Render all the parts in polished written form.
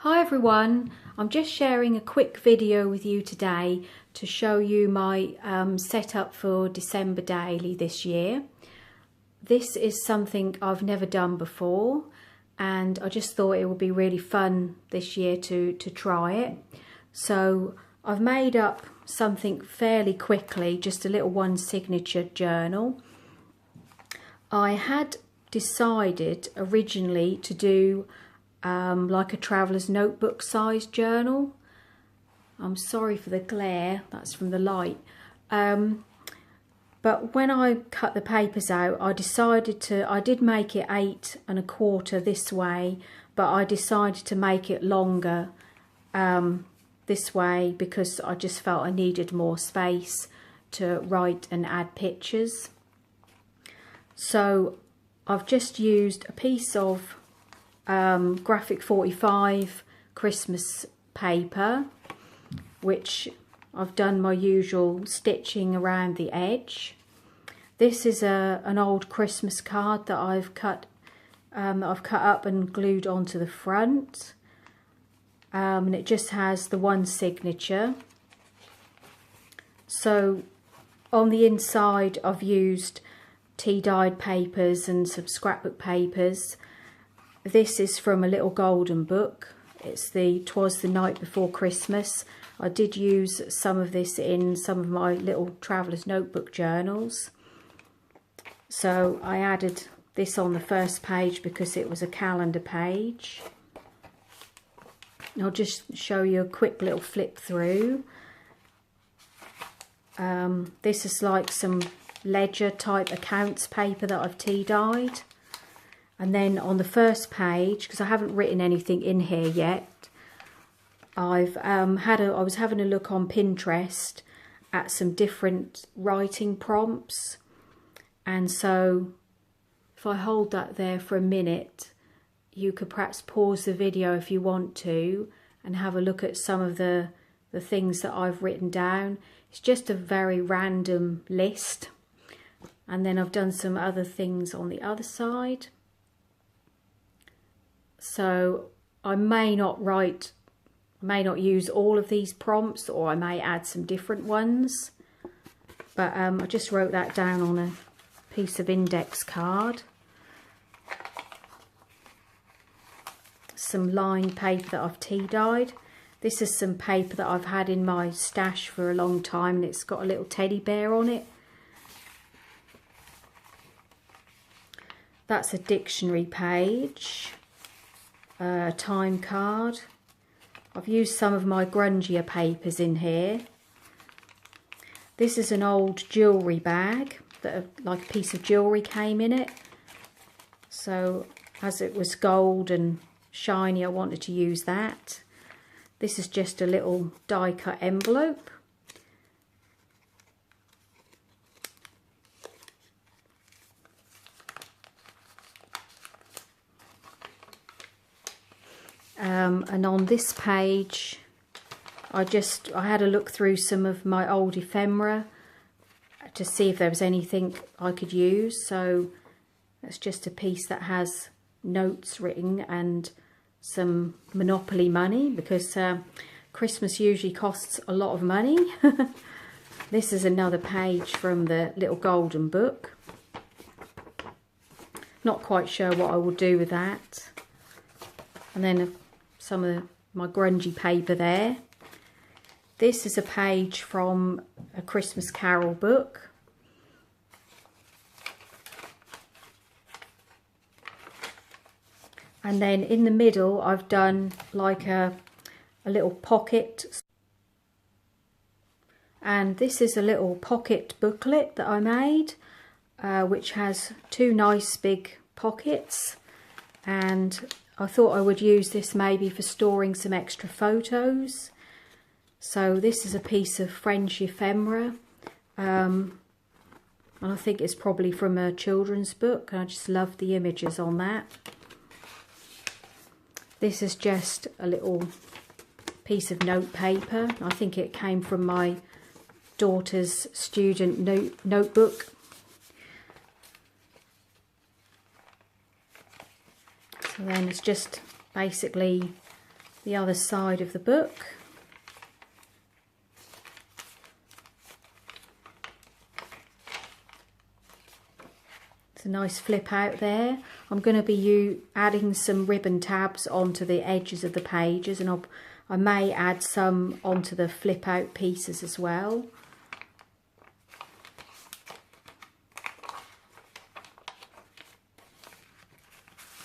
Hi everyone, I'm just sharing a quick video with you today to show you my setup for December Daily this year. This is something I've never done before and I just thought it would be really fun this year to try it. So I've made up something fairly quickly, just a little one signature journal. I had decided originally to do like a traveller's notebook size journal. I'm sorry for the glare, that's from the light. But when I cut the papers out, I did make it 8 1/4 this way, but I decided to make it longer this way because I just felt I needed more space to write and add pictures. So I've just used a piece of graphic 45 Christmas paper, which I've done my usual stitching around the edge. This is an old Christmas card that I've cut up and glued onto the front, and it just has the one signature. So on the inside I've used tea-dyed papers and some scrapbook papers. This is from a little golden book. It's "'Twas the Night Before Christmas." I did use some of this in some of my little traveller's notebook journals. So I added this on the first page because it was a calendar page. I'll just show you a quick little flip through. This is like some ledger type accounts paper that I've tea-dyed. And then on the first page, because I haven't written anything in here yet, I was having a look on Pinterest at some different writing prompts, and so if I hold that there for a minute, you could perhaps pause the video if you want to and have a look at some of the things that I've written down. It's just a very random list, and then I've done some other things on the other side. So I may not use all of these prompts, or I may add some different ones. But I just wrote that down on a piece of index card. Some lined paper that I've tea-dyed. This is some paper that I've had in my stash for a long time, and it's got a little teddy bear on it. That's a dictionary page. A time card. I've used some of my grungier papers in here. This is an old jewellery bag that like a piece of jewellery came in it. So as it was gold and shiny, I wanted to use that. This is just a little die cut envelope. And on this page, I had a look through some of my old ephemera to see if there was anything I could use. So it's just a piece that has notes written and some Monopoly money, because Christmas usually costs a lot of money. This is another page from the little golden book. Not quite sure what I will do with that. And then some of my grungy paper there. This is a page from a Christmas Carol book. And then in the middle I've done like a little pocket. And this is a little pocket booklet that I made, which has 2 nice big pockets, and I thought I would use this maybe for storing some extra photos. So this is a piece of French ephemera, and I think it's probably from a children's book. I just love the images on that. This is just a little piece of note paper. I think it came from my daughter's student notebook. So then it's just basically the other side of the book. It's a nice flip out there. I'm going to be adding some ribbon tabs onto the edges of the pages, and I may add some onto the flip out pieces as well.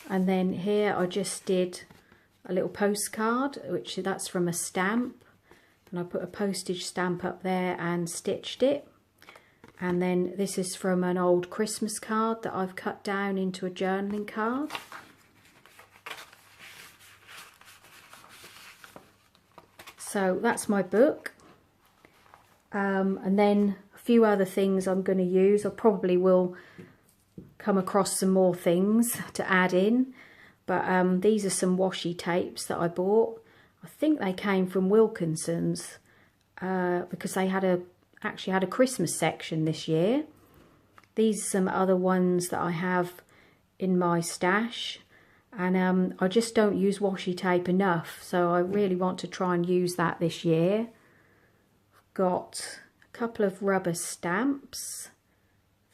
And then here I just did a little postcard, which that's from a stamp, and I put a postage stamp up there and stitched it. And then this is from an old Christmas card that I've cut down into a journaling card. So that's my book. And then a few other things I'm going to use. I probably will come across some more things to add in. But these are some washi tapes that I bought. I think they came from Wilkinson's because they actually had a Christmas section this year. These are some other ones that I have in my stash, and I just don't use washi tape enough, so I really want to try and use that this year. I've got a couple of rubber stamps.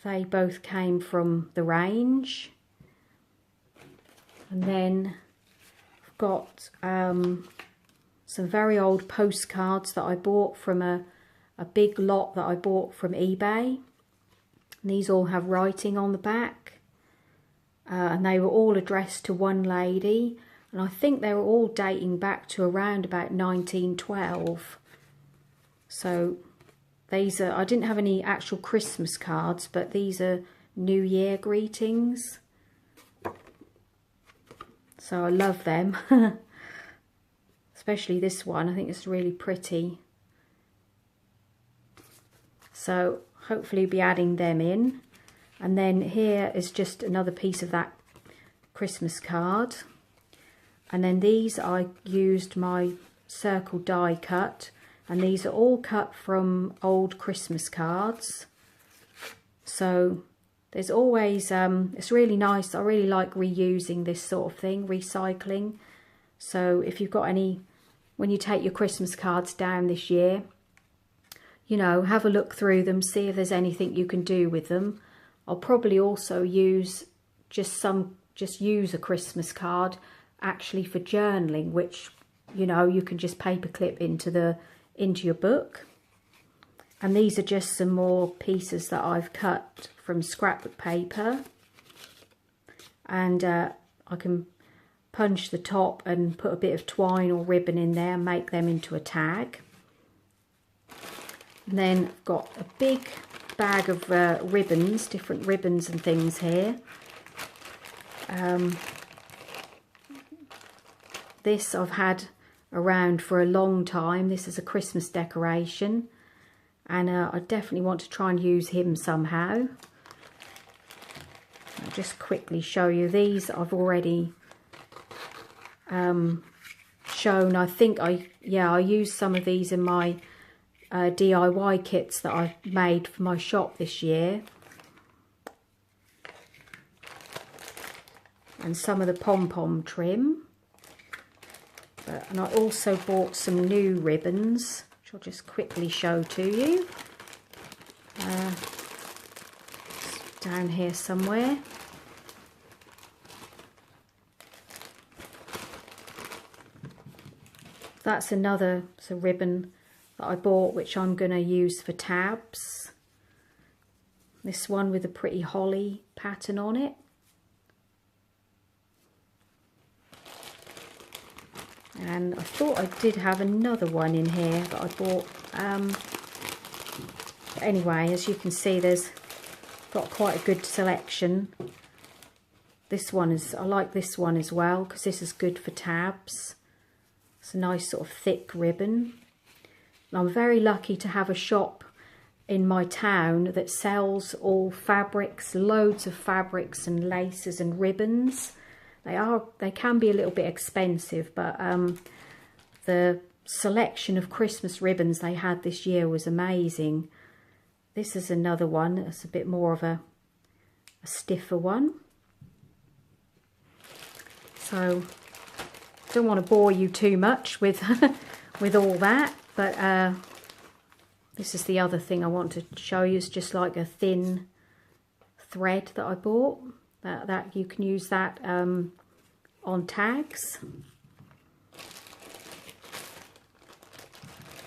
They both came from the range. And then I've got some very old postcards that I bought from a big lot that I bought from eBay. And these all have writing on the back. And they were all addressed to one lady. And I think they were all dating back to around about 1912. So these are, I didn't have any actual Christmas cards, but these are New Year greetings. So I love them. Especially this one, I think it's really pretty. So hopefully be adding them in. And then here is just another piece of that Christmas card. And then these, I used my circle die cut. And these are all cut from old Christmas cards. So there's always, it's really nice. I really like reusing this sort of thing, recycling. So if you've got any, when you take your Christmas cards down this year, you know, have a look through them, see if there's anything you can do with them. I'll probably also use just use a Christmas card actually for journaling, which, you know, you can just paperclip into your book. And these are just some more pieces that I've cut from scrapbook paper. And I can punch the top and put a bit of twine or ribbon in there and make them into a tag. And then I've got a big bag of ribbons, different ribbons and things here. This I've had around for a long time. This is a Christmas decoration, and I definitely want to try and use him somehow. I'll just quickly show you these. I've already shown. I think I used some of these in my DIY kits that I made for my shop this year. And some of the pom-pom trim. And I also bought some new ribbons, which I'll just quickly show to you. Down here somewhere. That's another ribbon that I bought, which I'm going to use for tabs. This one with a pretty holly pattern on it. And I thought I did have another one in here that I bought. Anyway, as you can see, there's got quite a good selection. This one is, I like this one as well, because this is good for tabs. It's a nice sort of thick ribbon. And I'm very lucky to have a shop in my town that sells all fabrics, loads of fabrics and laces and ribbons. They can be a little bit expensive, but the selection of Christmas ribbons they had this year was amazing. This is another one that's a bit more of a stiffer one. So don't want to bore you too much with with all that, but this is the other thing I want to show you. It's just like a thin thread that I bought. That you can use that on tags.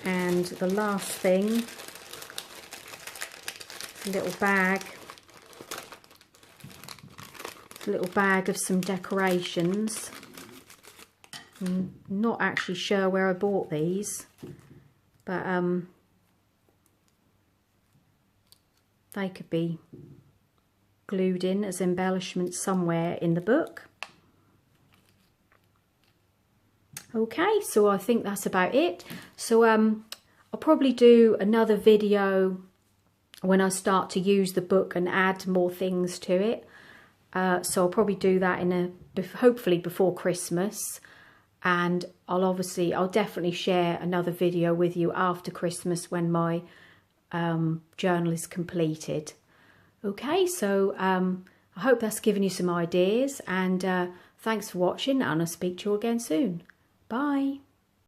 And the last thing, a little bag of some decorations. I'm not actually sure where I bought these, but they could be glued in as embellishments somewhere in the book. Okay, so I think that's about it. So I'll probably do another video when I start to use the book and add more things to it. So I'll probably do that hopefully before Christmas. And I'll definitely share another video with you after Christmas when my journal is completed. Okay, so I hope that's given you some ideas, and thanks for watching, and I'll speak to you again soon. Bye.